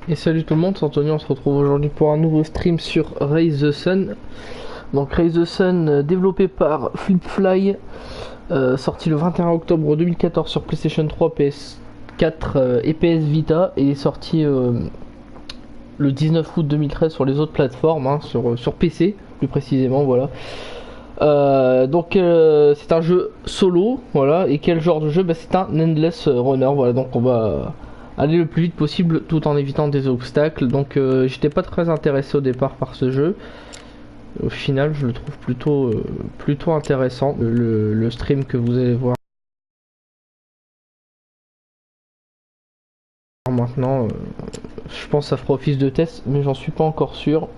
Et salut tout le monde, c'est Anthony, on se retrouve aujourd'hui pour un nouveau stream sur Raise the Sun. Donc Raise the Sun, développé par Flipfly, sorti le 21 octobre 2014 sur PlayStation 3, PS4 et PS Vita, et sorti le 19 août 2013 sur les autres plateformes, hein, sur PC plus précisément, voilà. C'est un jeu solo, voilà. Et quel genre de jeu? C'est un endless runner, voilà. Donc on va aller le plus vite possible tout en évitant des obstacles. Donc j'étais pas très intéressé au départ par ce jeu. Au final, je le trouve plutôt intéressant, le stream que vous allez voir maintenant. Je pense que ça fera office de test, mais j'en suis pas encore sûr.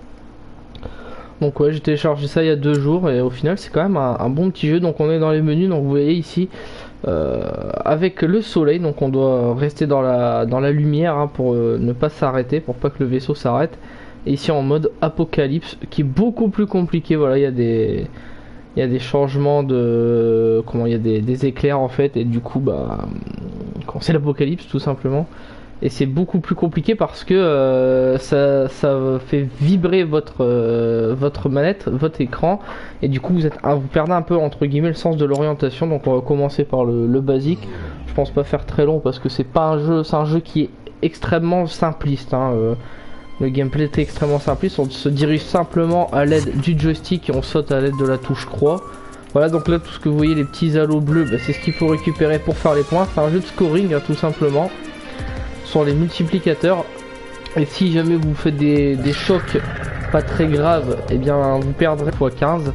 Donc ouais, j'ai téléchargé ça il y a 2 jours et au final c'est quand même un bon petit jeu. Donc on est dans les menus, donc vous voyez ici avec le soleil, donc on doit rester dans la lumière, hein, pour ne pas s'arrêter, pour pas que le vaisseau s'arrête. Et ici en mode apocalypse qui est beaucoup plus compliqué. Voilà, il y a des changements de il y a des éclairs en fait, et du coup quand c'est l'apocalypse tout simplement. Et c'est beaucoup plus compliqué parce que ça fait vibrer votre manette, votre écran, et du coup vous perdez un peu entre guillemets le sens de l'orientation. Donc on va commencer par le basique. Je pense pas faire très long parce que c'est pas un jeu, c'est un jeu qui est extrêmement simpliste, hein. Le gameplay est extrêmement simpliste, on se dirige simplement à l'aide du joystick et on saute à l'aide de la touche croix. Voilà, donc là tout ce que vous voyez, les petits halos bleus, c'est ce qu'il faut récupérer pour faire les points. C'est un jeu de scoring, hein, tout simplement. Sont les multiplicateurs, et si jamais vous faites des chocs pas très graves, et bien vous perdrez x15,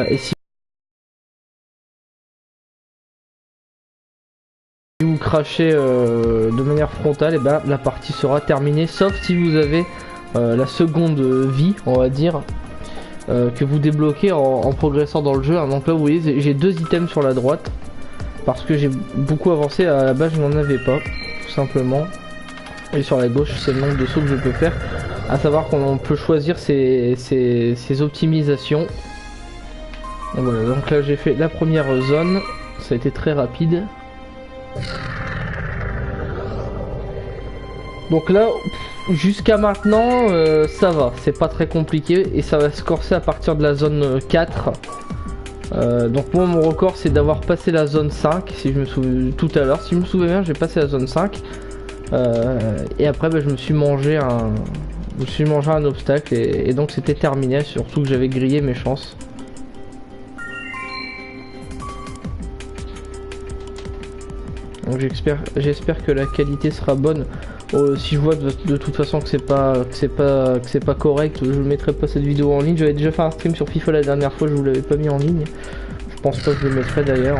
et si vous crachez de manière frontale, et bien la partie sera terminée, sauf si vous avez la seconde vie, on va dire, que vous débloquez en progressant dans le jeu, hein. Donc là vous voyez, j'ai 2 items sur la droite parce que j'ai beaucoup avancé. À la base je n'en avais pas, tout simplement. Et sur la gauche, c'est le nombre de sauts que je peux faire. À savoir qu'on peut choisir ces optimisations. Donc voilà, donc là j'ai fait la première zone. Ça a été très rapide. Donc là, jusqu'à maintenant, ça va. C'est pas très compliqué. Et ça va se corser à partir de la zone 4. Donc moi mon record c'est d'avoir passé la zone 5. Si je me souviens tout à l'heure. Si je me souviens bien, j'ai passé la zone 5. Et après je me suis mangé un obstacle, et donc c'était terminé, surtout que j'avais grillé mes chances. Donc j'espère que la qualité sera bonne. Si je vois de toute façon que c'est pas correct, je ne mettrai pas cette vidéo en ligne. J'avais déjà fait un stream sur FIFA la dernière fois, je vous l'avais pas mis en ligne. Je pense pas que je le mettrai d'ailleurs.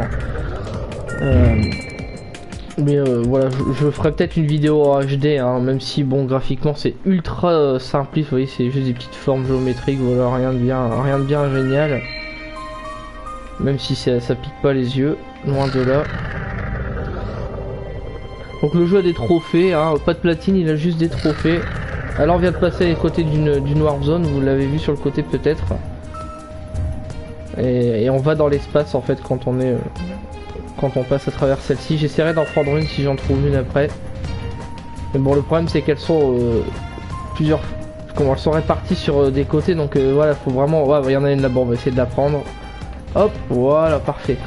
Mais voilà, je ferai peut-être une vidéo en HD, hein, même si bon graphiquement c'est ultra simpliste. Vous voyez, c'est juste des petites formes géométriques, voilà, rien de bien génial. Même si ça pique pas les yeux, loin de là. Donc le jeu a des trophées, hein, pas de platine, il a juste des trophées. Alors on vient de passer à côté d'une warp zone, vous l'avez vu sur le côté peut-être. Et on va dans l'espace en fait quand on passe à travers celle-ci. J'essaierai d'en prendre une si j'en trouve une après. Mais bon, le problème c'est qu'elles sont elles sont réparties sur des côtés, donc voilà, faut vraiment... Ouais, il y en a une là-bas, on va essayer de la prendre. Hop, voilà, parfait.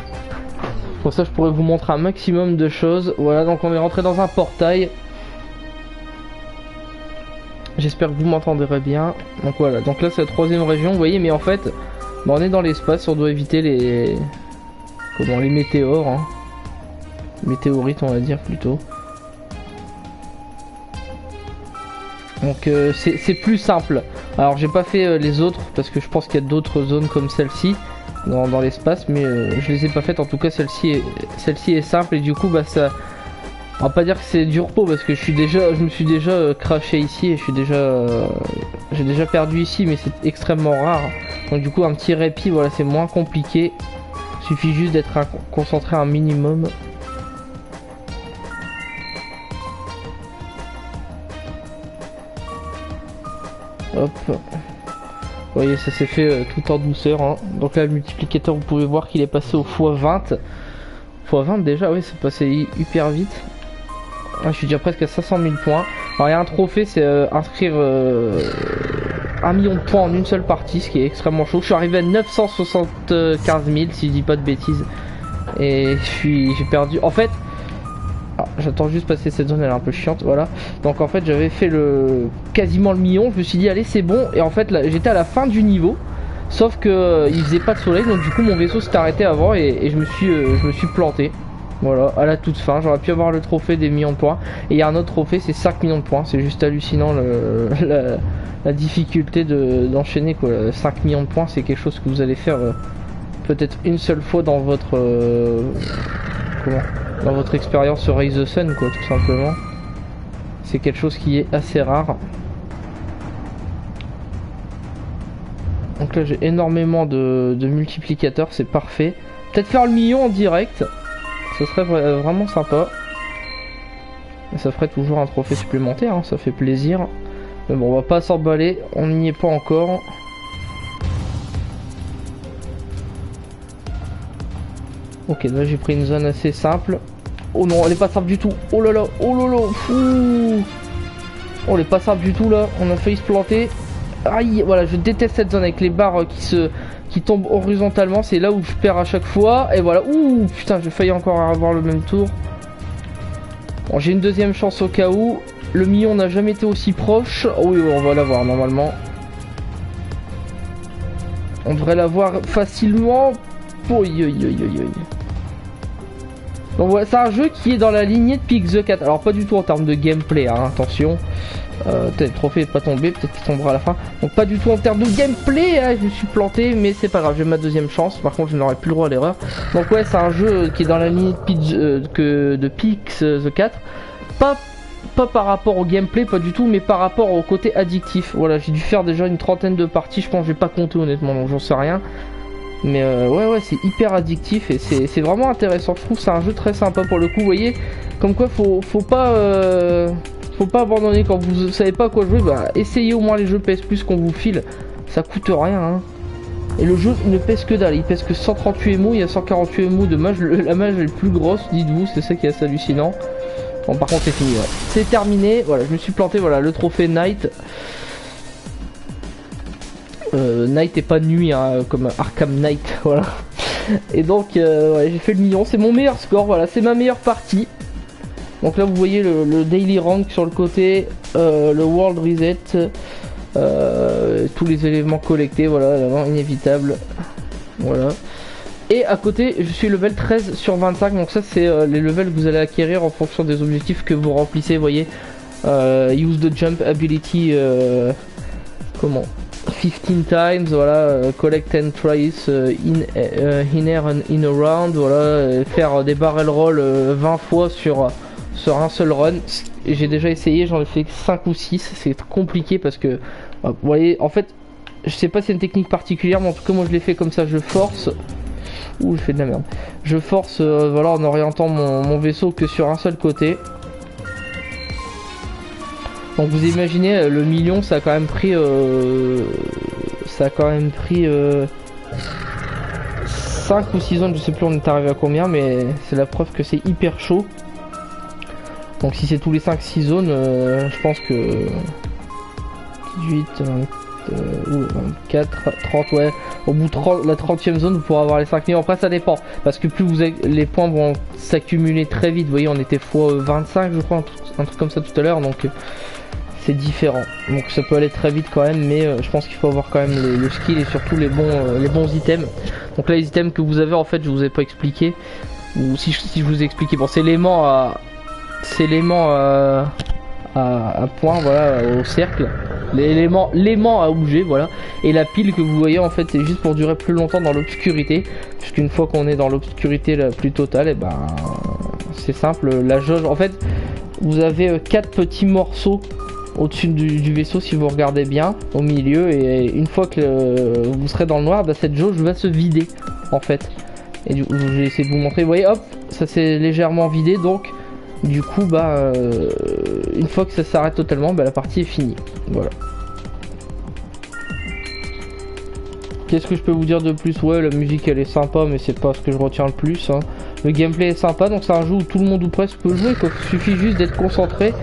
Pour ça je pourrais vous montrer un maximum de choses. Voilà, donc on est rentré dans un portail. J'espère que vous m'entendrez bien. Donc voilà, donc là c'est la 3ème région, vous voyez, mais en fait on est dans l'espace, on doit éviter les météores, hein. Météorites on va dire plutôt. Donc c'est plus simple. Alors j'ai pas fait les autres parce que je pense qu'il y a d'autres zones comme celle-ci dans l'espace, mais je les ai pas faites. En tout cas celle-ci est simple, et du coup ça, on va pas dire que c'est du repos parce que je me suis déjà craché ici, et j'ai déjà perdu ici, mais c'est extrêmement rare. Donc du coup un petit répit, voilà, c'est moins compliqué. Suffit juste d'être concentré un minimum. Hop. Vous voyez, ça s'est fait tout en douceur, hein. Donc là le multiplicateur, vous pouvez voir qu'il est passé au x20. x20 déjà, oui, c'est passé hyper vite. Ah, je suis déjà presque à 500 000 points. Alors il y a un trophée, c'est inscrire 1 million de points en une seule partie, ce qui est extrêmement chaud. Je suis arrivé à 975 000 si je dis pas de bêtises. Et j'ai perdu. En fait, j'attends juste passer cette zone, elle est un peu chiante, voilà. Donc en fait j'avais fait quasiment le million, je me suis dit allez c'est bon. Et en fait j'étais à la fin du niveau. Sauf que il faisait pas de soleil, donc du coup mon vaisseau s'est arrêté avant et je me suis planté. Voilà, à la toute fin, j'aurais pu avoir le trophée des millions de points. Et il y a un autre trophée, c'est 5 millions de points. C'est juste hallucinant la difficulté d'enchaîner quoi. 5 millions de points, c'est quelque chose que vous allez faire peut-être une seule fois dans votre dans votre expérience sur Rise the Sun quoi, tout simplement. C'est quelque chose qui est assez rare. Donc là j'ai énormément de multiplicateurs, c'est parfait. Peut-être faire le million en direct. Ce serait vraiment sympa. Et ça ferait toujours un trophée supplémentaire, hein, ça fait plaisir. Mais bon, on va pas s'emballer, on n'y est pas encore. Ok, là j'ai pris une zone assez simple. Oh non, elle est pas simple du tout. Oh là là, oh là là, fou. Oh, elle est pas simple du tout là, on a failli se planter. Aïe, voilà, je déteste cette zone avec les barres qui tombent horizontalement, c'est là où je perds à chaque fois. Et voilà, ouh putain, j'ai failli encore avoir le même tour. Bon, j'ai une deuxième chance au cas où. Le million n'a jamais été aussi proche. Oh, oui, on va l'avoir normalement. On devrait l'avoir facilement. Donc voilà, c'est un jeu qui est dans la lignée de Pikz the Cat. Alors pas du tout en termes de gameplay, hein, attention. Peut-être le trophée n'est pas tombé, peut-être qu'il tombera à la fin. Donc pas du tout en termes de gameplay, hein, je me suis planté, mais c'est pas grave, j'ai ma deuxième chance. Par contre je n'aurai plus le droit à l'erreur. Donc ouais, c'est un jeu qui est dans la lignée de Pikz the Cat. Pas par rapport au gameplay, pas du tout, mais par rapport au côté addictif. Voilà, j'ai dû faire déjà une trentaine de parties, je pense que j'ai pas compté honnêtement, donc j'en sais rien. Mais ouais, c'est hyper addictif et c'est vraiment intéressant. Je trouve que c'est un jeu très sympa pour le coup. Vous voyez, comme quoi faut pas abandonner quand vous savez pas à quoi jouer. Bah, essayez au moins les jeux PS Plus qu'on vous file. Ça coûte rien. Hein. Et le jeu ne pèse que dalle. Il pèse que 138 MO. Il y a 148 MO de mage. La mage est plus grosse, dites-vous. C'est ça qui est assez hallucinant. Bon, par contre, c'est fini. Ouais. C'est terminé. Voilà, je me suis planté. Voilà, le trophée Night. Night et pas nuit hein, comme Arkham Knight, voilà. Et donc ouais, j'ai fait le million, c'est mon meilleur score, voilà, c'est ma meilleure partie. Donc là vous voyez le daily rank sur le côté, le world reset, tous les éléments collectés, voilà, inévitable, voilà. Et à côté je suis level 13 sur 25, donc ça c'est les levels que vous allez acquérir en fonction des objectifs que vous remplissez, vous voyez. Use the jump ability, comment 15 times, voilà, collect and trace in air and in a round, voilà, faire des barrel roll 20 fois sur un seul run. J'ai déjà essayé, j'en ai fait 5 ou 6, c'est compliqué parce que, vous voyez, en fait, je sais pas si c'est une technique particulière, mais en tout cas moi je l'ai fait comme ça, je force, ouh je fais de la merde, je force, voilà, en orientant mon vaisseau que sur un seul côté. Donc vous imaginez le million, ça a quand même pris 5 ou 6 zones, je sais plus on est arrivé à combien, mais c'est la preuve que c'est hyper chaud. Donc si c'est tous les 5-6 zones, je pense que 18, 24, 30, ouais, au bout de la 30e zone vous pourrez avoir les 5 millions. Après ça dépend, parce que plus les points vont s'accumuler très vite, vous voyez on était x25 je crois, un truc comme ça tout à l'heure, donc c'est différent, donc ça peut aller très vite quand même, mais je pense qu'il faut avoir quand même le skill et surtout les bons items. Donc là les items que vous avez, en fait je vous ai pas expliqué, ou si je vous ai expliqué, bon c'est l'aimant à point, voilà, au cercle, l'aimant à bouger, voilà, et la pile que vous voyez en fait c'est juste pour durer plus longtemps dans l'obscurité, puisqu'une fois qu'on est dans l'obscurité la plus totale, et ben c'est simple, la jauge, en fait vous avez 4 petits morceaux au-dessus du vaisseau si vous regardez bien au milieu, et une fois que vous serez dans le noir, bah, cette jauge va se vider en fait. Et du coup j'ai essayé de vous montrer, vous voyez, hop, ça s'est légèrement vidé, donc du coup bah une fois que ça s'arrête totalement, bah, la partie est finie, voilà. Qu'est-ce que je peux vous dire de plus? Ouais, la musique elle est sympa, mais c'est pas ce que je retiens le plus hein. Le gameplay est sympa, donc c'est un jeu où tout le monde ou presque peut jouer, quoi. Il suffit juste d'être concentré.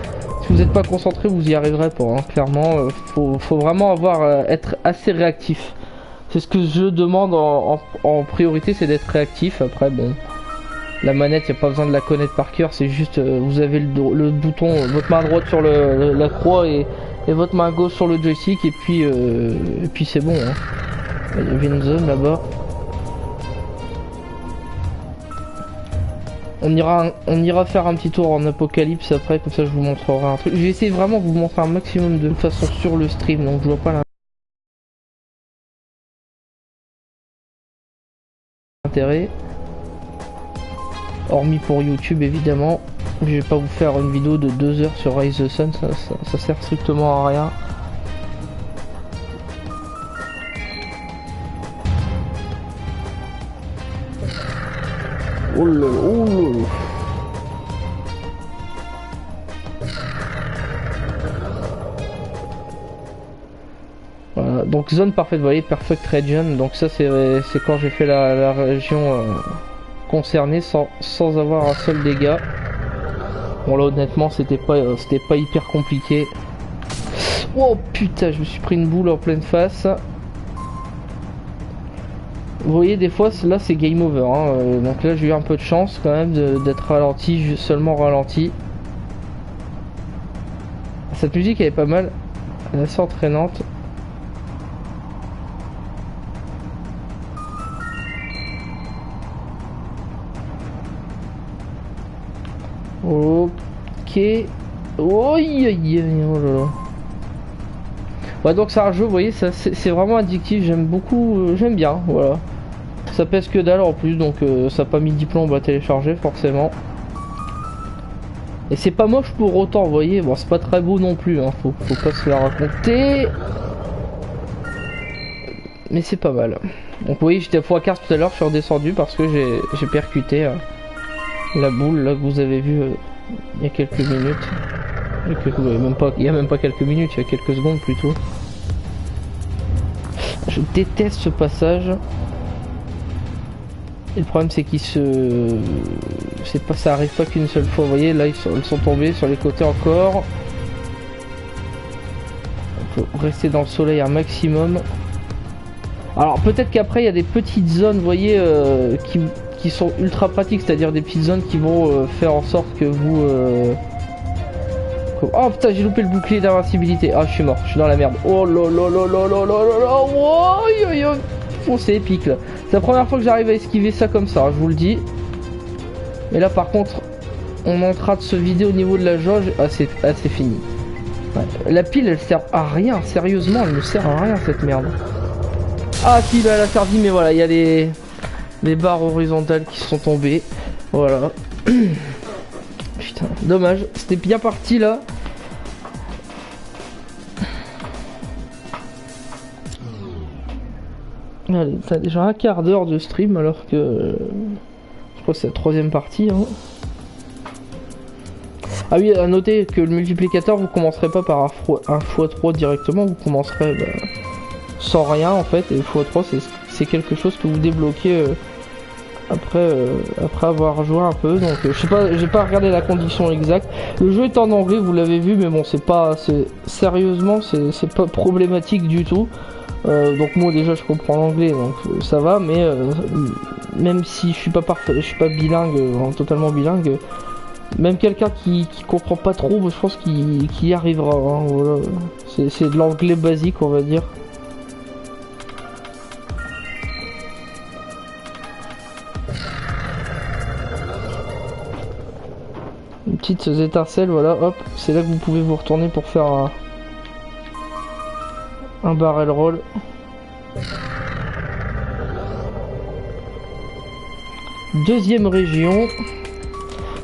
Si vous n'êtes pas concentré, vous y arriverez pas, hein. Clairement, faut vraiment être assez réactif. C'est ce que je demande en priorité, c'est d'être réactif. Après, bon, la manette, il n'y a pas besoin de la connaître par cœur, c'est juste, vous avez le bouton, votre main droite sur la croix et votre main gauche sur le joystick, et puis c'est bon, hein. Il y avait une zone là-bas. On ira faire un petit tour en apocalypse après, comme ça je vous montrerai un truc. J'ai essayé vraiment de vous montrer un maximum de façon sur le stream, donc je vois pas l'intérêt. Hormis pour YouTube évidemment. Je vais pas vous faire une vidéo de 2 heures sur Rise the Sun, ça sert strictement à rien. Oh là là, oh là là. Voilà, donc zone parfaite, vous voyez, perfect region. Donc ça c'est quand j'ai fait la région concernée sans avoir un seul dégât. Bon là honnêtement c'était pas hyper compliqué. Oh putain, je me suis pris une boule en pleine face. Vous voyez, des fois là c'est game over, hein. Donc là j'ai eu un peu de chance quand même d'être ralenti, seulement ralenti. Cette musique elle est pas mal, elle est assez entraînante. Ok. Oh, oh là là. Ouais, donc c'est un jeu, vous voyez, c'est vraiment addictif, j'aime beaucoup, j'aime bien, voilà. Ça pèse que dalle en plus, donc ça n'a pas mis 10 plombs à télécharger forcément. Et c'est pas moche pour autant, vous voyez, bon c'est pas très beau non plus, hein. Faut pas se la raconter. Mais c'est pas mal. Donc vous voyez, j'étais à x15 tout à l'heure, je suis redescendu parce que j'ai percuté la boule là que vous avez vu il y a quelques minutes. Il y a même pas quelques minutes, il y a quelques secondes plutôt. Je déteste ce passage. Et le problème c'est ça arrive pas qu'une seule fois. Vous voyez là ils sont tombés sur les côtés encore. Il faut rester dans le soleil un maximum. Alors peut-être qu'après il y a des petites zones, vous voyez, qui sont ultra pratiques, c'est-à-dire des petites zones qui vont faire en sorte que vous... Oh putain, j'ai loupé le bouclier d'invincibilité. Ah, je suis mort, je suis dans la merde. Oh là là là là là là là là. Oh, oh, c'est épique là. C'est la première fois que j'arrive à esquiver ça comme ça, je vous le dis. Et là par contre, on est en train de se vider au niveau de la jauge. Ah, c'est fini. Ouais. La pile elle sert à rien, sérieusement, elle ne sert à rien cette merde. Ah si, bah, elle a servi, mais voilà, il y a les barres horizontales qui sont tombées. Voilà. Putain, dommage, c'était bien parti là. Allez, t'as déjà un quart d'heure de stream alors que je crois que c'est la 3ème partie, hein. Ah oui, à noter que le multiplicateur, vous commencerez pas par un x3 directement, vous commencerez sans rien en fait, et x3 c'est quelque chose que vous débloquez après avoir joué un peu. Donc je sais pas, j'ai pas regardé la condition exacte. Le jeu est en anglais, vous l'avez vu, mais bon, sérieusement c'est pas problématique du tout. Donc moi déjà je comprends l'anglais, donc ça va, mais même si je suis pas parfait, je suis pas bilingue, totalement bilingue, même quelqu'un qui comprend pas trop, je pense qu'il y arrivera, hein, voilà. C'est de l'anglais basique, on va dire. Une petite étincelle, voilà, hop, c'est là que vous pouvez vous retourner pour faire un barrel roll. Deuxième région.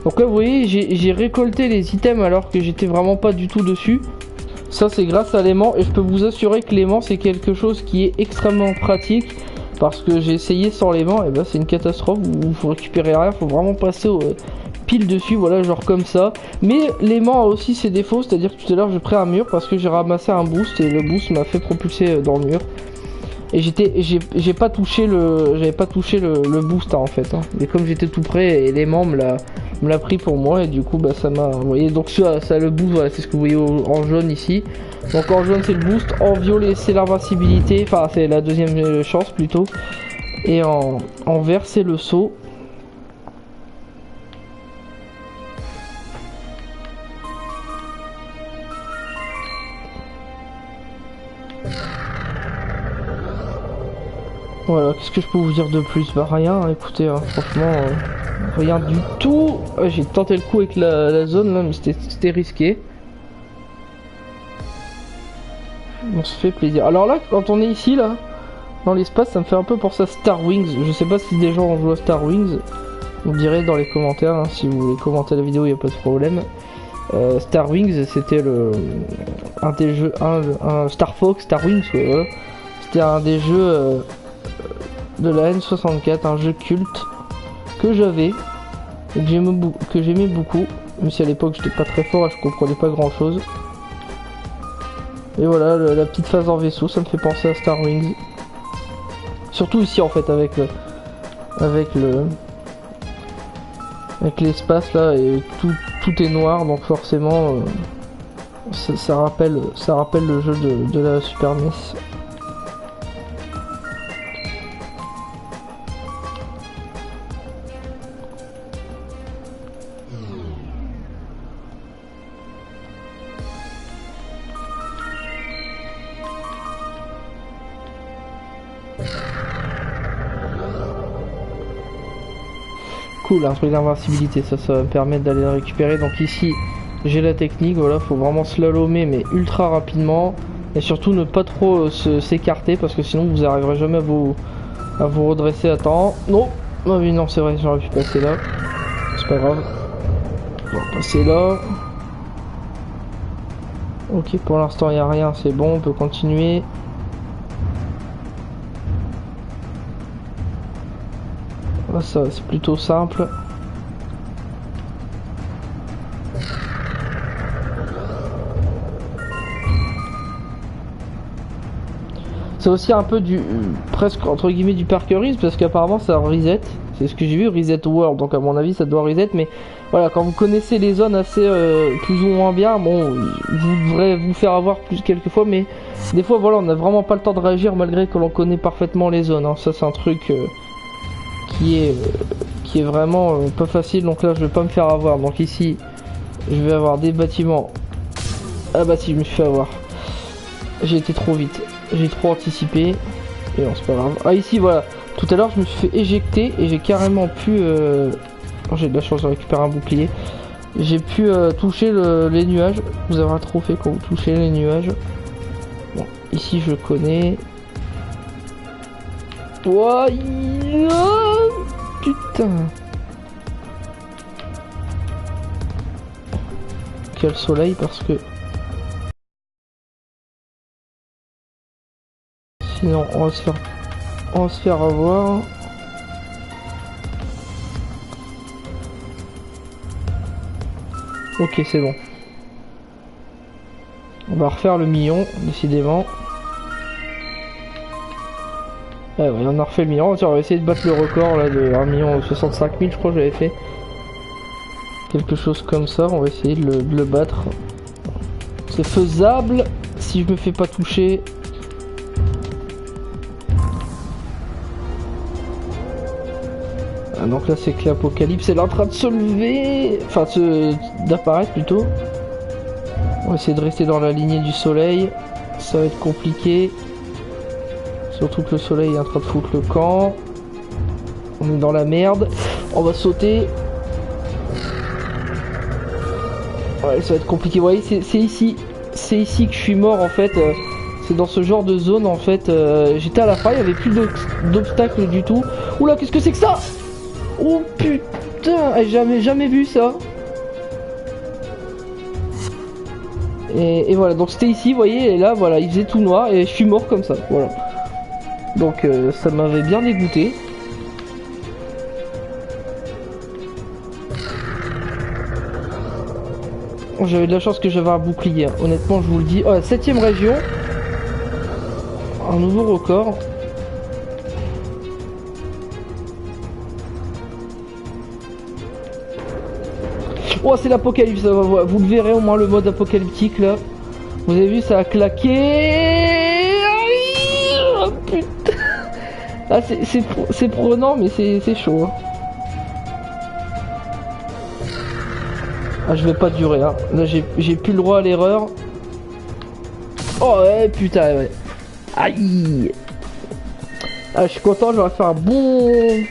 Donc là vous voyez, j'ai récolté les items alors que j'étais vraiment pas du tout dessus. Ça c'est grâce à l'aimant, et je peux vous assurer que l'aimant c'est quelque chose qui est extrêmement pratique, parce que j'ai essayé sans l'aimant et bah c'est une catastrophe, vous récupérez rien, faut vraiment passer pile dessus, voilà, genre comme ça. Mais l'aimant a aussi ses défauts, c'est à dire que tout à l'heure j'ai pris un mur parce que j'ai ramassé un boost et le boost m'a fait propulser dans le mur. Et j'ai pas touché j'avais pas touché le boost hein, en fait. Hein. Et comme j'étais tout près, l'élément me l'a pris pour moi et du coup bah ça m'a. Vous voyez donc ça le boost, voilà, c'est ce que vous voyez en jaune ici. Donc en jaune c'est le boost, en violet c'est l'invincibilité, enfin c'est la deuxième chance plutôt. Et en vert c'est le saut. Voilà, qu'est-ce que je peux vous dire de plus? Bah rien, hein, écoutez, hein, franchement, rien du tout. J'ai tenté le coup avec la zone là, mais c'était risqué. On se fait plaisir. Alors là, quand on est ici là, dans l'espace, ça me fait un peu penser à Star Wings. Je sais pas si des gens ont joué à Star Wings. Vous me direz dans les commentaires, hein, si vous voulez commenter la vidéo, il n'y a pas de problème. Star Wings, c'était un des jeux, un Star Fox, Star Wings, ouais, voilà. C'était un des jeux de la N64, un jeu culte que j'avais et que j'aimais beaucoup, même si à l'époque j'étais pas très fort et je comprenais pas grand chose. Et voilà, la petite phase en vaisseau, ça me fait penser à Star Wings. Surtout ici en fait avec l'espace là et tout est noir donc forcément ça rappelle le jeu de la Super NES. Cool, un truc d'invincibilité, ça va me permettre d'aller le récupérer. Donc ici, j'ai la technique, voilà, faut vraiment slalomer mais ultra rapidement. Et surtout ne pas trop s'écarter parce que sinon vous n'arriverez jamais à vous redresser à temps. Non, oh, oui, non, c'est vrai, j'aurais pu passer là. C'est pas grave. On va passer là. Ok, pour l'instant il n'y a rien, c'est bon, on peut continuer. Ça c'est plutôt simple. C'est aussi un peu du presque entre guillemets du parkourisme parce qu'apparemment ça reset. C'est ce que j'ai vu, reset world. Donc à mon avis ça doit reset. Mais voilà, quand vous connaissez les zones assez plus ou moins bien, bon, vous devrez vous faire avoir plus quelques fois. Mais des fois voilà, on n'a vraiment pas le temps de réagir malgré que l'on connaît parfaitement les zones. Hein. Ça c'est un truc qui est vraiment pas facile. Donc là je vais pas me faire avoir. Donc ici je vais avoir des bâtiments. Ah bah si, je me suis fait avoir. J'ai été trop vite. J'ai trop anticipé. Et non, c'est pas grave. Ah ici voilà. Tout à l'heure je me suis fait éjecter et j'ai carrément pu... Oh, j'ai de la chance de récupérer un bouclier. J'ai pu toucher les nuages. Vous avez un trophée quand vous touchez les nuages. Bon, ici je connais. Oh, putain. Quel soleil parce que... Sinon on va se faire avoir. Ok, c'est bon. On va refaire le million, décidément. Ah ouais, on a refait le million. Tiens, on va essayer de battre le record là de 1 065 000, je crois que j'avais fait. Quelque chose comme ça, on va essayer de le battre. C'est faisable si je me fais pas toucher. Ah, donc là c'est que l'apocalypse elle est en train de se lever. Enfin d'apparaître plutôt. On va essayer de rester dans la lignée du soleil. Ça va être compliqué. Surtout que le soleil est en train de foutre le camp. On est dans la merde. On va sauter. Ouais, ça va être compliqué. Vous voyez, c'est ici. C'est ici que je suis mort en fait. C'est dans ce genre de zone en fait. J'étais à la fin, il n'y avait plus d'obstacles du tout. Oula, qu'est-ce que c'est que ça? Oh putain, jamais vu ça. Et voilà, donc c'était ici, vous voyez, et là voilà, il faisait tout noir et je suis mort comme ça, voilà. Donc ça m'avait bien dégoûté. J'avais de la chance que j'avais un bouclier, honnêtement je vous le dis. Oh, la 7ème région. Un nouveau record. Oh, c'est l'apocalypse, vous le verrez au moins le mode apocalyptique là. Vous avez vu, ça a claqué. Oh, putain. Ah, c'est prenant, mais c'est chaud. Hein. Ah, je vais pas durer. Hein. Là, j'ai plus le droit à l'erreur. Oh, ouais, putain, ouais. Aïe. Ah, je suis content, j'aurais fait un bon.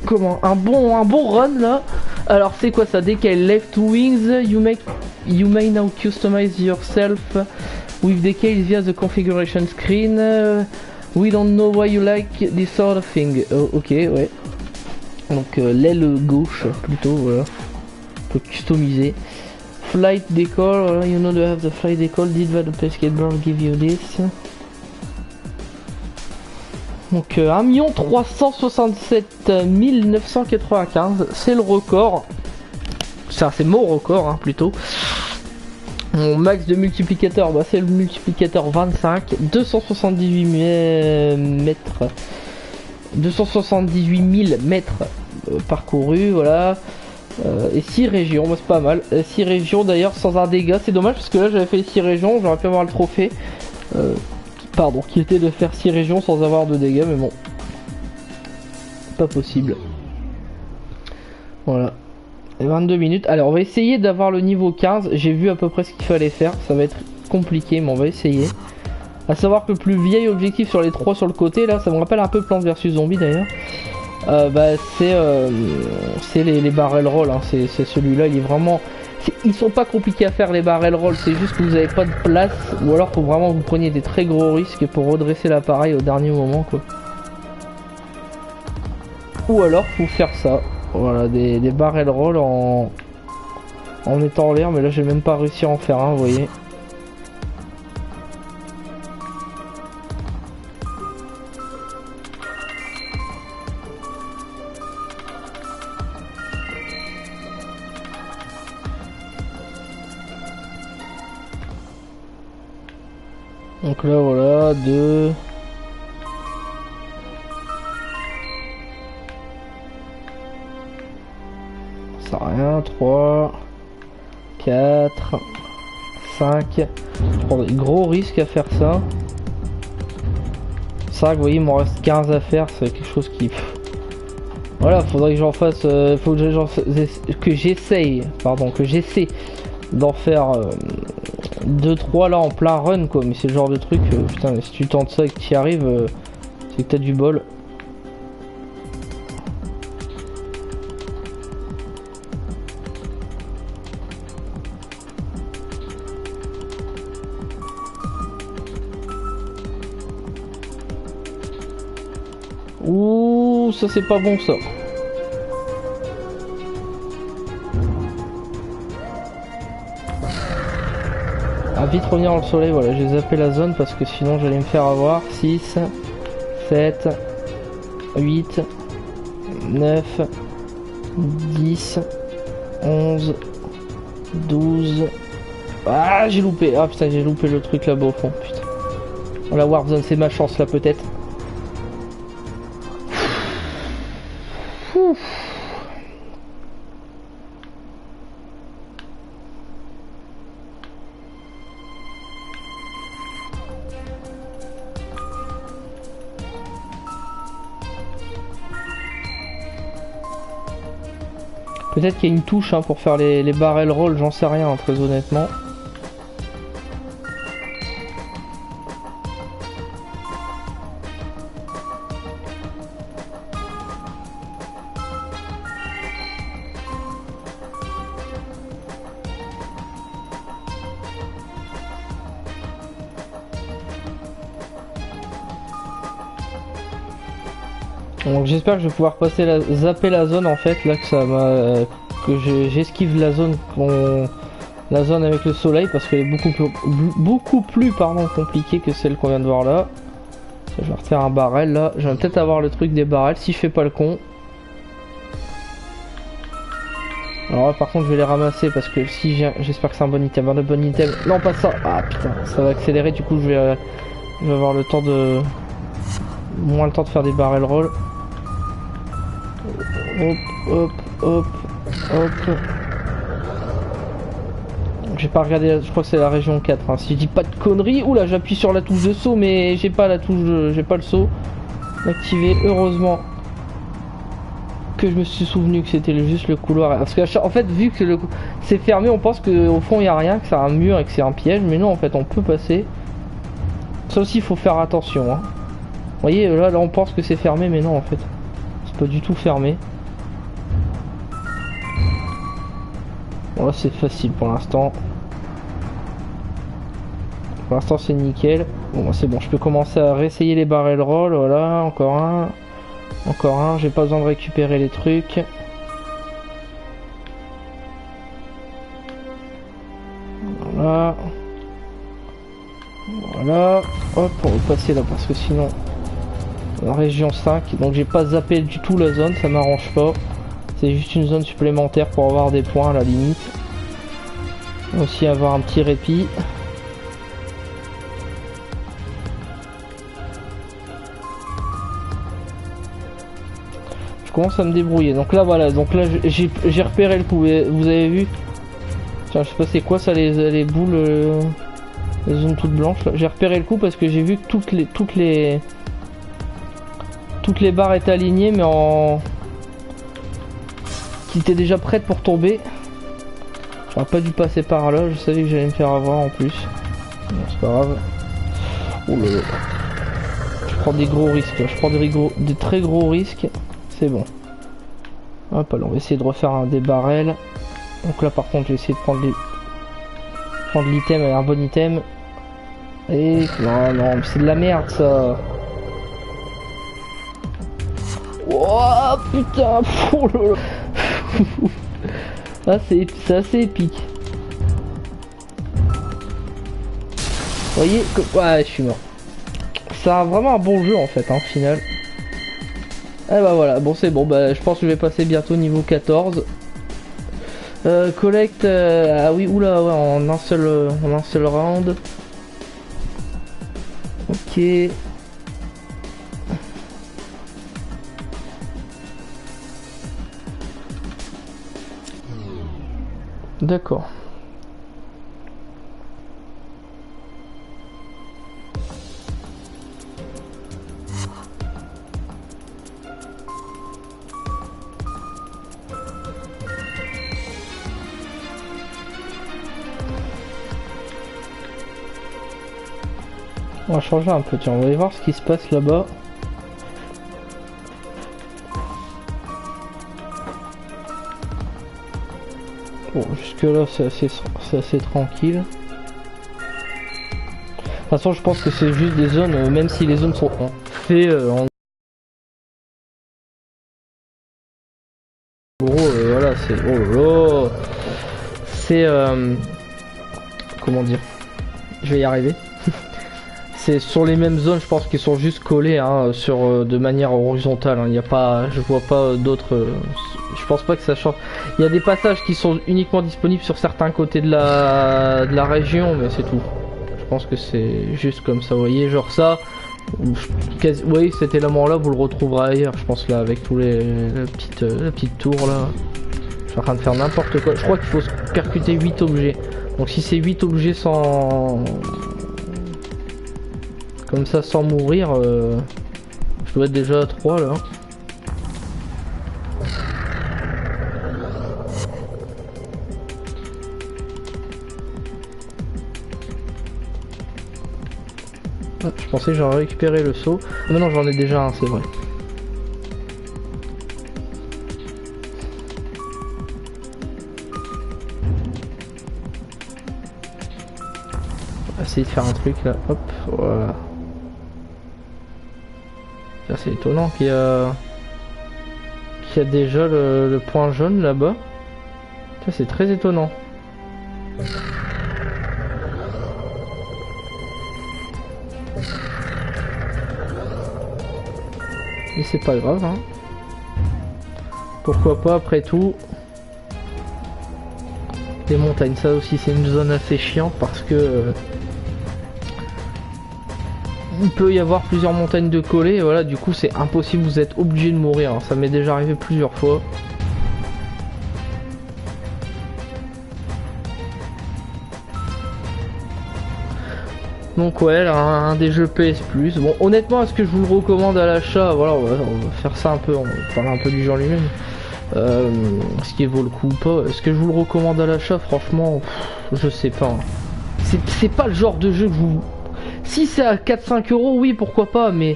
Comment? Un bon run là. Alors c'est quoi ça? Dès qu'elle left wings, you may now customize yourself with decals via the configuration screen. We don't know why you like this sort of thing. Oh, ok, ouais. Donc l'aile gauche plutôt, voilà. On peut customiser. Flight decal, you know to have the flight decal. Did the basketball give you this? Donc 1 367 995, c'est le record. Ça c'est mon record hein, plutôt. Mon max de multiplicateur, bah, c'est le multiplicateur 25. 278 mètres. 278 000 mètres parcourus, voilà. Et 6 régions, bah, c'est pas mal. 6 régions d'ailleurs sans un dégât, c'est dommage parce que là j'avais fait les 6 régions, j'aurais pu avoir le trophée. Pardon, qui était de faire 6 régions sans avoir de dégâts, mais bon, pas possible. Voilà. Et 22 minutes. Alors, on va essayer d'avoir le niveau 15. J'ai vu à peu près ce qu'il fallait faire. Ça va être compliqué, mais on va essayer. À savoir que le plus vieil objectif sur les 3 sur le côté, là, ça me rappelle un peu Plants vs Zombies d'ailleurs. Bah, c'est les barrel roll. Hein. C'est celui-là, il est vraiment. Ils sont pas compliqués à faire les barrel roll, c'est juste que vous avez pas de place ou alors faut vraiment que vous preniez des très gros risques pour redresser l'appareil au dernier moment quoi. Ou alors faut faire ça, voilà des barrel roll en mettant en l'air, mais là j'ai même pas réussi à en faire un, vous voyez. Donc là voilà, 2. Ça rien, 3, 4, 5. Je prends des gros risques à faire ça. 5, vous voyez, il m'en reste 15 à faire, c'est quelque chose qui... Voilà, faudrait que j'en fasse... faut que j'essaye, pardon, que j'essaie d'en faire 2-3 là en plein run quoi, mais c'est le genre de truc, putain, mais si tu tentes ça et que tu y arrives, c'est que t'as du bol. Ouh, ça c'est pas bon ça. À vite revenir dans le soleil, voilà, j'ai zappé la zone parce que sinon j'allais me faire avoir. 6, 7, 8, 9, 10, 11, 12. Ah, j'ai loupé. Ah putain, j'ai loupé le truc là-bas au fond. Putain. Oh, la Warzone, c'est ma chance là peut-être. Peut-être qu'il y a une touche hein, pour faire les barrel roll, j'en sais rien, hein, très honnêtement. Donc j'espère que je vais pouvoir passer zapper la zone en fait, là que ça m'a que j'esquive la zone avec le soleil parce qu'elle est beaucoup plus pardon compliquée que celle qu'on vient de voir là. Je vais refaire un barrel là, je vais peut-être avoir le truc des barrels si je fais pas le con. Alors là par contre je vais les ramasser parce que si j'espère que c'est un bon item, Non pas ça. Ah putain, ça va accélérer du coup je vais avoir le temps de moins le temps de faire des barrel rolls. Hop, hop, hop, hop. J'ai pas regardé, je crois que c'est la région 4, hein. Si je dis pas de conneries, oula, j'appuie sur la touche de saut, mais j'ai pas la touche, j'ai pas le saut activé. Heureusement que je me suis souvenu que c'était juste le couloir. Parce qu'en fait, vu que c'est fermé, on pense qu'au fond il y a rien, que c'est un mur et que c'est un piège, mais non, en fait, on peut passer. Ça aussi, il faut faire attention, hein. Vous voyez, là, on pense que c'est fermé, mais non, en fait, c'est pas du tout fermé. Bon, là, c'est facile pour l'instant. Pour l'instant c'est nickel. Bon c'est bon, je peux commencer à réessayer les barrel roll. Voilà, encore un. Encore un, j'ai pas besoin de récupérer les trucs. Voilà. Voilà. Hop, on va passer là parce que sinon... La région 5, donc j'ai pas zappé du tout la zone, ça m'arrange pas. C'est juste une zone supplémentaire pour avoir des points à la limite. Aussi avoir un petit répit. Je commence à me débrouiller. Donc là voilà, donc là j'ai repéré le coup. Vous avez vu? Tiens, je sais pas c'est quoi ça les boules, les zones toutes blanches. J'ai repéré le coup parce que j'ai vu que toutes les barres étaient alignées mais en qui étaient déjà prêtes pour tomber. J'aurais pas dû passer par là. Je savais que j'allais me faire avoir en plus. Bon, c'est pas grave. Oh là là. Je prends des gros risques. Je prends des très gros risques. C'est bon. Hop, alors on va essayer de refaire des barrels. Donc là par contre je vais essayer de prendre l'item, un bon item. Et non non, c'est de la merde ça. Oh putain. Oh là là. Ah, c'est assez épique. Vous voyez que... Ouais, je suis mort. C'est vraiment un bon jeu en fait, hein, au final. Et bah voilà, bon c'est bon, bah je pense que je vais passer bientôt niveau 14. Collect, ah oui, oula, ouais, en un seul round. Ok. D'accord. On va changer un peu, tiens, on va aller voir ce qui se passe là-bas. Bon, jusque là c'est assez tranquille. De toute façon je pense que c'est juste des zones, même si les zones sont faites en gros, voilà, c'est... Oh là là. C'est... comment dire? Je vais y arriver. C'est sur les mêmes zones, je pense qu'ils sont juste collés hein, de manière horizontale. Il n'y a pas, je vois pas d'autres. Je pense pas que ça change. Il y a des passages qui sont uniquement disponibles sur certains côtés de la région, mais c'est tout. Je pense que c'est juste comme ça, vous voyez, genre ça. Oui, cet élément-là, vous le retrouverez ailleurs. Je pense là avec tous la petite tour là. Je suis en train de faire n'importe quoi. Je crois qu'il faut percuter 8 objets. Donc si c'est 8 objets sans... Comme ça sans mourir, je dois être déjà à 3 là. Ah, je pensais que j'aurais récupéré le saut. Ah mais non, j'en ai déjà un, c'est vrai. On va essayer de faire un truc là, hop, voilà. C'est étonnant qu'il y a déjà le point jaune là-bas. Ça c'est très étonnant. Mais c'est pas grave hein. Pourquoi pas après tout. Les montagnes, ça aussi c'est une zone assez chiante parce que il peut y avoir plusieurs montagnes de collés, et voilà, du coup c'est impossible, vous êtes obligé de mourir, hein. Ça m'est déjà arrivé plusieurs fois. Donc ouais, un des jeux PS Plus. Bon, honnêtement, est-ce que je vous le recommande à l'achat? Voilà, on va faire ça un peu, on va parler un peu du jeu en lui-même. Est-ce qu'il vaut le coup ou pas? Est-ce que je vous le recommande à l'achat? Franchement, je sais pas. C'est pas le genre de jeu que vous... Si c'est à 4-5 euros, oui, pourquoi pas, mais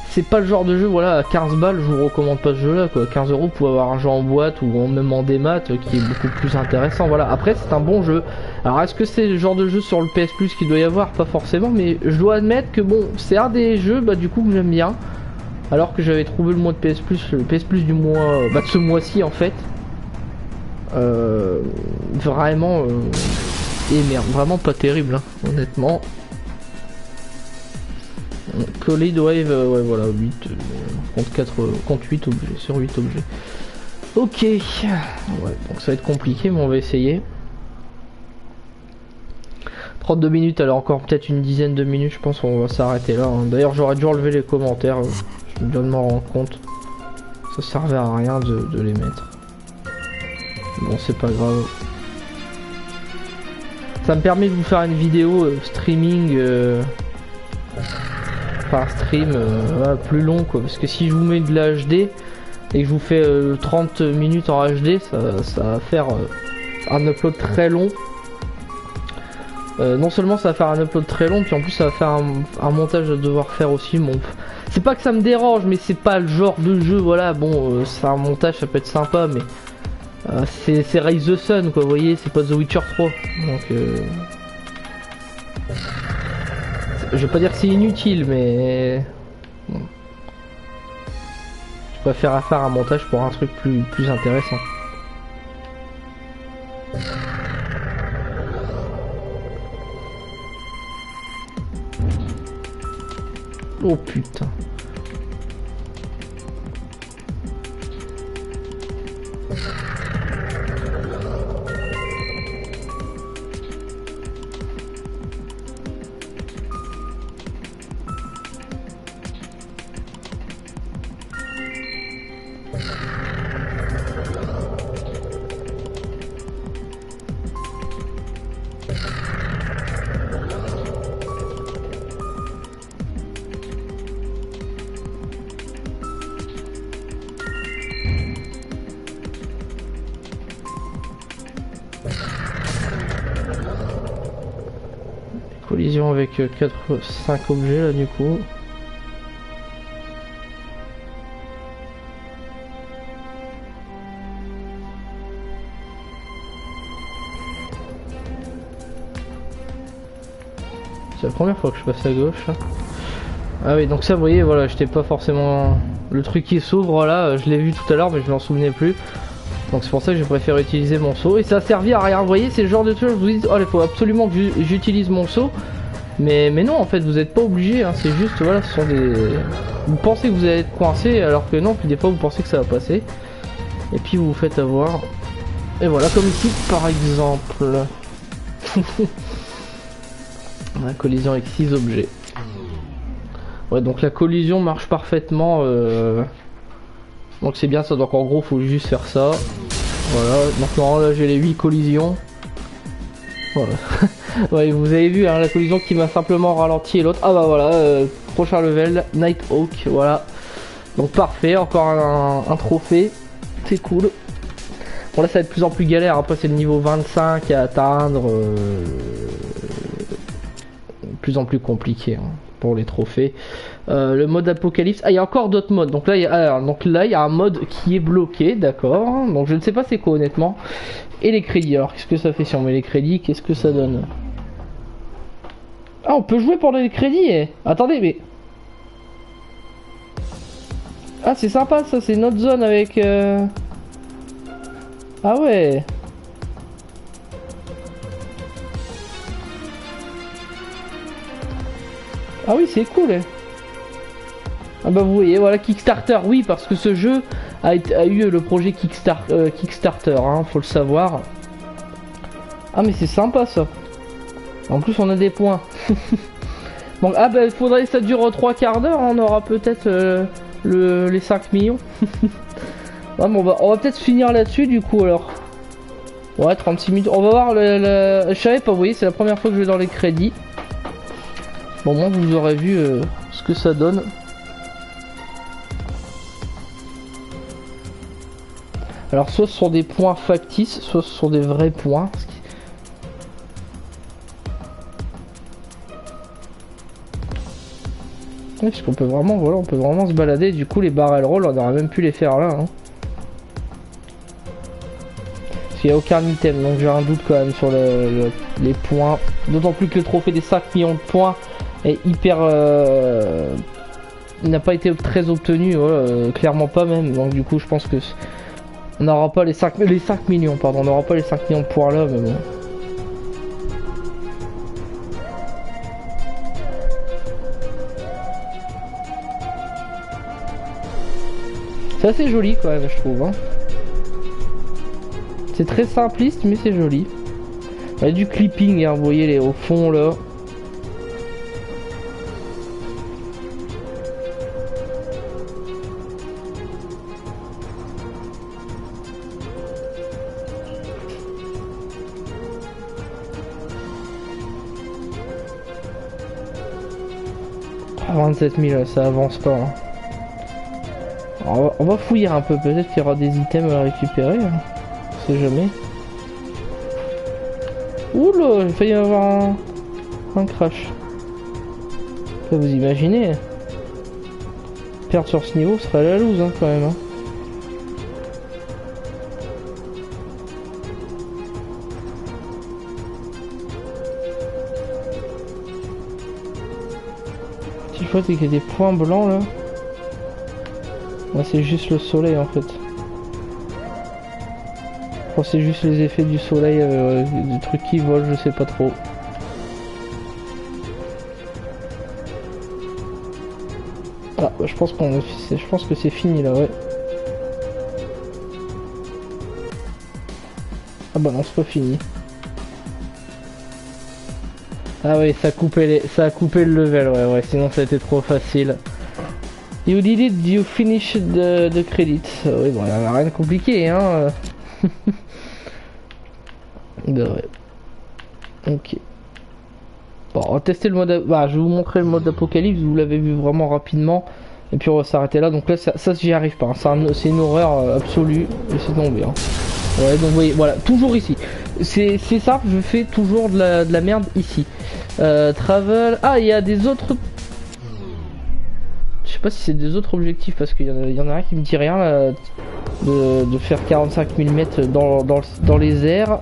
c'est pas le genre de jeu, voilà, à 15 balles, je vous recommande pas ce jeu-là, quoi. 15 euros, vous pouvez avoir un jeu en boîte ou même en démat qui est beaucoup plus intéressant, voilà. Après, c'est un bon jeu. Alors, est-ce que c'est le genre de jeu sur le PS Plus qu'il doit y avoir? Pas forcément, mais je dois admettre que bon, c'est un des jeux, bah, du coup, que j'aime bien. Alors que j'avais trouvé le mois de PS Plus, le PS Plus du mois, bah, de ce mois-ci, en fait. Vraiment, et merde, vraiment pas terrible, hein, honnêtement. Collide Wave, ouais voilà, 8, compte 4, compte 8 objets, sur 8 objets. Ok, ouais, donc ça va être compliqué, mais on va essayer. 32 minutes, alors encore peut-être une dizaine de minutes, je pense qu'on va s'arrêter là, hein. D'ailleurs j'aurais dû enlever les commentaires, je me dois de m'en rendre compte. Ça servait à rien de les mettre. Bon, c'est pas grave. Ça me permet de vous faire une vidéo streaming... Enfin stream voilà, plus long quoi, parce que si je vous mets de la HD et que je vous fais 30 minutes en HD, ça va faire un upload très long. Non seulement ça va faire un upload très long, puis en plus ça va faire un montage à devoir faire aussi. Bon, c'est pas que ça me dérange, mais c'est pas le genre de jeu, voilà, bon, c'est un montage, ça peut être sympa, mais c'est Rise the Sun quoi, vous voyez, c'est pas The Witcher 3, donc je vais pas dire que c'est inutile, mais bon. Je préfère faire un montage pour un truc plus intéressant. Oh putain. Collision avec 5 objets là du coup. C'est la première fois que je passe à gauche. Ah oui, donc ça vous voyez, voilà, j'étais pas forcément... Le truc qui s'ouvre là, je l'ai vu tout à l'heure mais je m'en souvenais plus. Donc c'est pour ça que je préfère utiliser mon seau. Et ça a servi à rien, vous voyez, c'est le genre de truc, vous dites, oh il faut absolument que j'utilise mon seau. Mais non, en fait, vous n'êtes pas obligé, hein, c'est juste, voilà, ce sont des... Vous pensez que vous allez être coincé, alors que non, puis des fois vous pensez que ça va passer. Et puis vous vous faites avoir. Et voilà, comme ici, par exemple. La collision avec 6 objets. Ouais, donc la collision marche parfaitement. Donc c'est bien ça, donc en gros, faut juste faire ça. Voilà, maintenant là j'ai les 8 collisions. Voilà. Ouais, vous avez vu hein, la collision qui m'a simplement ralenti et l'autre. Ah bah voilà, prochain level, Nighthawk, voilà. Donc parfait, encore un trophée. C'est cool. Bon là ça va être de plus en plus galère, après c'est le niveau 25 à atteindre. De plus en plus compliqué hein, pour les trophées. Le mode apocalypse. Ah il y a encore d'autres modes. Donc là il y a un mode qui est bloqué, d'accord. Donc je ne sais pas c'est quoi honnêtement. Et les crédits, alors qu'est-ce que ça fait si on met les crédits? Qu'est-ce que ça donne? Ah on peut jouer pour les crédits eh. Attendez mais... Ah c'est sympa ça, c'est notre zone avec... Ah ouais. Ah oui c'est cool eh. Ah bah vous voyez, voilà Kickstarter, oui parce que ce jeu a eu le projet Kickstarter, hein, faut le savoir. Ah mais c'est sympa ça. En plus on a des points. Donc, ah bah, il faudrait que ça dure 3 quarts d'heure, hein, on aura peut-être les 5 millions. Ouais, mais on va peut-être finir là-dessus du coup alors. Ouais, 36 minutes. On va voir je savais pas, vous voyez, c'est la première fois que je vais dans les crédits. Bon, moi vous aurez vu ce que ça donne. Alors, soit ce sont des points factices, soit ce sont des vrais points. Oui, parce qu'on peut vraiment, voilà, on peut vraiment se balader. Du coup, les barrel rolls, on aurait même pu les faire là. Hein. Parce qu'il n'y a aucun item, donc j'ai un doute quand même sur les points. D'autant plus que le trophée des 5 millions de points est hyper... il n'a pas été très obtenu, ouais, clairement pas même. Donc du coup, je pense que on n'aura pas les 5 millions, pardon, on n'aura pas les 5 millions de points là, mais bon. C'est assez joli quand même, je trouve. Hein. C'est très simpliste, mais c'est joli. Il y a du clipping, hein, vous voyez au fond là. Ah, 27 000, ça avance pas. Hein. On va fouiller un peu, peut-être qu'il y aura des items à récupérer. Hein. On sait jamais. Oula, il failli y avoir un crash. Là, vous imaginez, perdre sur ce niveau serait la loose hein, quand même. Hein. Si je vois qu'il y a des points blancs là. Ouais, c'est juste le soleil en fait. Oh, c'est juste les effets du soleil, des trucs qui volent, je sais pas trop. Ah, je pense que c'est fini là, ouais. Ah bah non, c'est pas fini. Ah oui, ça a coupé le level, ouais, sinon ça a été trop facile. You did it, you finished the credits. Oui, bon, il n'y a rien de compliqué, hein. Ouais. Ok. Bon, on va tester le mode... Bah, je vais vous montrer le mode apocalypse, vous l'avez vu vraiment rapidement. Et puis on va s'arrêter là, donc là, ça j'y arrive pas. Hein. C'est une horreur absolue. Laissez tomber. Hein. Ouais, donc vous voyez, voilà, toujours ici. C'est ça, je fais toujours de la merde ici. Travel... Ah, il y a des autres... Je sais pas si c'est des autres objectifs, parce qu'il y en a un qui me dit rien, là, de faire 45 000 mètres dans les airs.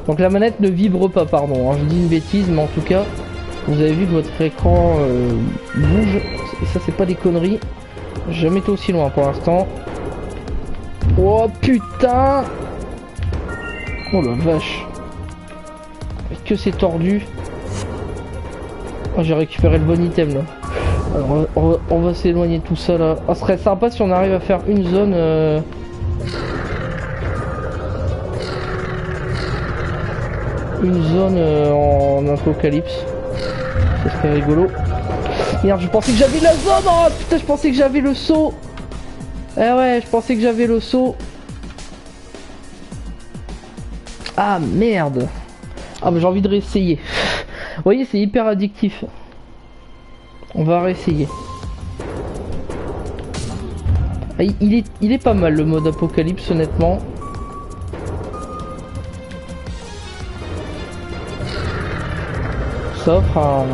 Donc la manette ne vibre pas, pardon, hein, je dis une bêtise, mais en tout cas, vous avez vu que votre écran bouge, et ça c'est pas des conneries. J'ai jamais été aussi loin pour l'instant. Oh putain! Oh la vache! Que c'est tordu! Oh, j'ai récupéré le bon item là. Alors on va s'éloigner de tout ça là. Ah, ce serait sympa si on arrive à faire une zone... en apocalypse. Ça serait rigolo. Merde, je pensais que j'avais la zone. Oh putain, je pensais que j'avais le saut. Eh ouais, je pensais que j'avais le saut. Ah merde. Ah mais j'ai envie de réessayer. Vous voyez, c'est hyper addictif. On va réessayer. Ah, il est pas mal le mode apocalypse honnêtement. Ça offre un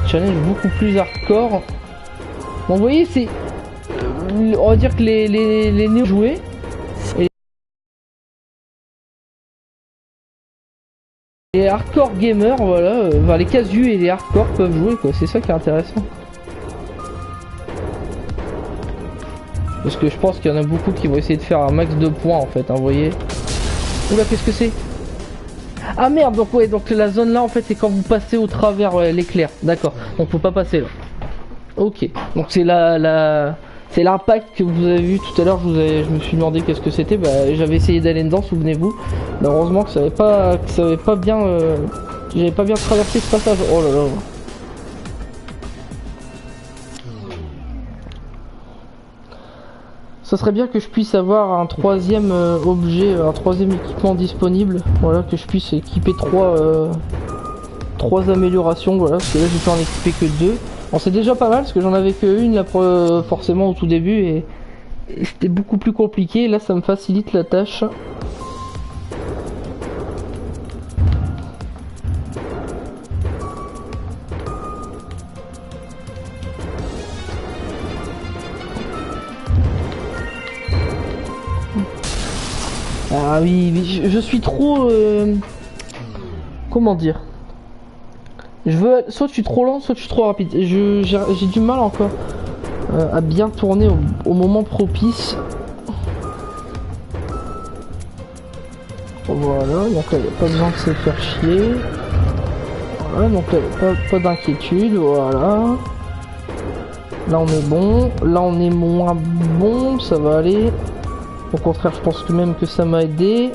challenge beaucoup plus hardcore. Bon, vous voyez, c'est... on va dire que les néo joués et les hardcore gamers, voilà, enfin, les casus et les hardcore peuvent jouer, quoi. C'est ça qui est intéressant. Parce que je pense qu'il y en a beaucoup qui vont essayer de faire un max de points, en fait, hein, vous voyez. Oula, qu'est-ce que c'est? Ah merde, donc ouais, donc la zone là en fait c'est quand vous passez au travers l'éclair, d'accord, donc faut pas passer là. Ok, donc c'est c'est l'impact que vous avez vu tout à l'heure, je me suis demandé qu'est-ce que c'était, bah, j'avais essayé d'aller dedans, souvenez-vous, mais heureusement que ça avait pas bien J'avais pas bien traversé ce passage. Oh là là. Ça serait bien que je puisse avoir un troisième objet, un troisième équipement disponible. Voilà, que je puisse équiper trois améliorations. Voilà, parce que là j'ai pu en équiper que 2. Bon, c'est déjà pas mal parce que j'en avais que une là, forcément au tout début et c'était beaucoup plus compliqué. Là ça me facilite la tâche. Ah oui, je suis trop... comment dire? Soit je suis trop lent, soit je suis trop rapide. J'ai du mal encore à bien tourner au moment propice. Voilà, donc là, il n'y a pas besoin de se faire chier. Voilà, donc là, pas d'inquiétude, voilà. Là on est bon, là on est moins bon, ça va aller. Au contraire, je pense que même que ça m'a aidé.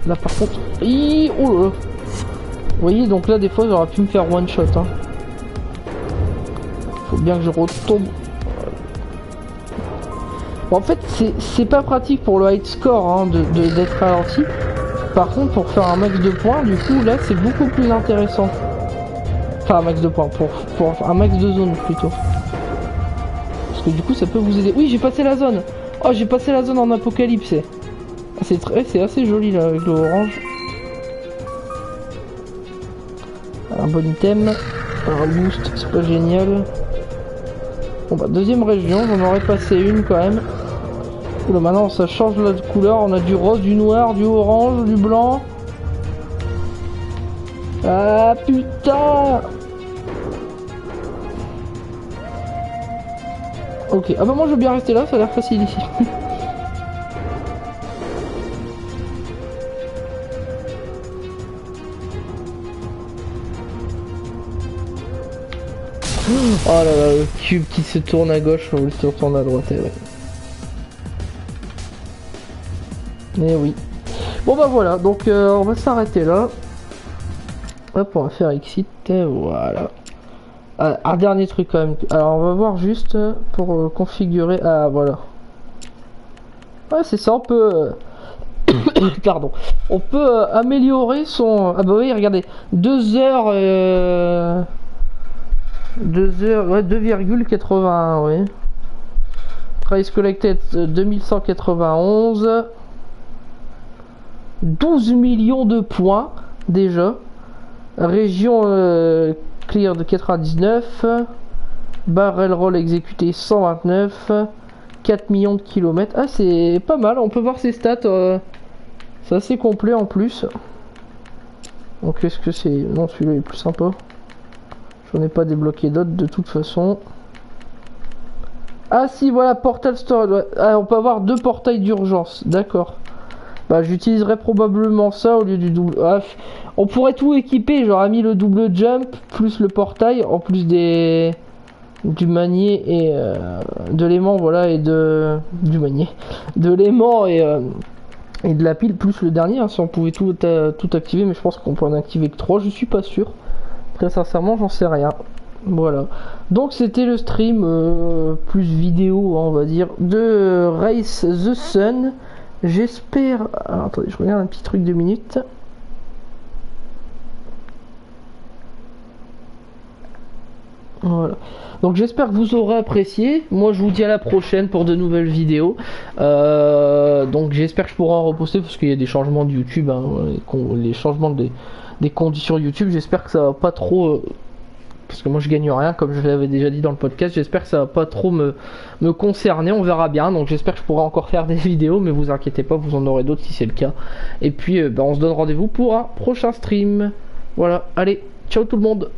Là par contre... Oh là là. Vous voyez, donc là des fois j'aurais pu me faire one shot. Hein. Faut bien que je retombe. Bon, en fait, c'est pas pratique pour le high score hein, d'être ralenti. Par contre, pour faire un max de points, du coup là c'est beaucoup plus intéressant. Enfin, un max de points, pour un max de zone plutôt. Parce que du coup ça peut vous aider. Oui, j'ai passé la zone. Oh, j'ai passé la zone en apocalypse. C'est assez joli là avec le orange. Un bon item. Un boost, c'est pas génial. Bon bah deuxième région, j'en aurais passé une quand même. Oula, maintenant ça change de couleur, on a du rose, du noir, du orange, du blanc. Ah putain. Ok, ah bah moi je veux bien rester là, ça a l'air facile ici. Oh là là, le cube qui se tourne à gauche, il se tourne à droite, ouais. Mais oui. Bon bah voilà, donc on va s'arrêter là. Hop, on va faire exit, voilà. Ah, un dernier truc quand même. Alors on va voir juste pour configurer. Ah voilà. Ouais c'est ça, on peut... Pardon. On peut améliorer son... Ah bah oui, regardez. 2 heures... 2 heures... Ouais, 2,81, oui. Price collected 2191. 12 millions de points déjà. Région clear de 99. Barrel roll exécuté 129. 4 millions de kilomètres. Ah c'est pas mal, on peut voir ses stats. C'est assez complet en plus. Donc est-ce que c'est... Non, celui-là est plus sympa. J'en ai pas débloqué d'autres de toute façon. Ah si, voilà, portal storage. Ouais. Ah, on peut avoir 2 portails d'urgence, d'accord. Bah j'utiliserai probablement ça au lieu du double... Ah, on pourrait tout équiper, j'aurais mis le double jump, plus le portail, en plus du manier et de l'aimant, voilà, et du manier. De l'aimant et de la pile, plus le dernier, hein, si on pouvait tout activer, mais je pense qu'on peut en activer que 3, je suis pas sûr. Très sincèrement, j'en sais rien. Voilà. Donc c'était le stream plus vidéo, on va dire, de Race the Sun. J'espère... Alors, attendez, je regarde un petit truc de minutes. Voilà. Donc j'espère que vous aurez apprécié. Moi je vous dis à la prochaine pour de nouvelles vidéos. Donc j'espère que je pourrai en reposter parce qu'il y a des changements de YouTube, hein, les changements des conditions YouTube. J'espère que ça va pas trop... parce que moi je gagne rien comme je l'avais déjà dit dans le podcast. J'espère que ça va pas trop me concerner, on verra bien. Donc j'espère que je pourrai encore faire des vidéos, mais vous inquiétez pas, vous en aurez d'autres si c'est le cas. Et puis on se donne rendez-vous pour un prochain stream. Voilà, allez, ciao tout le monde.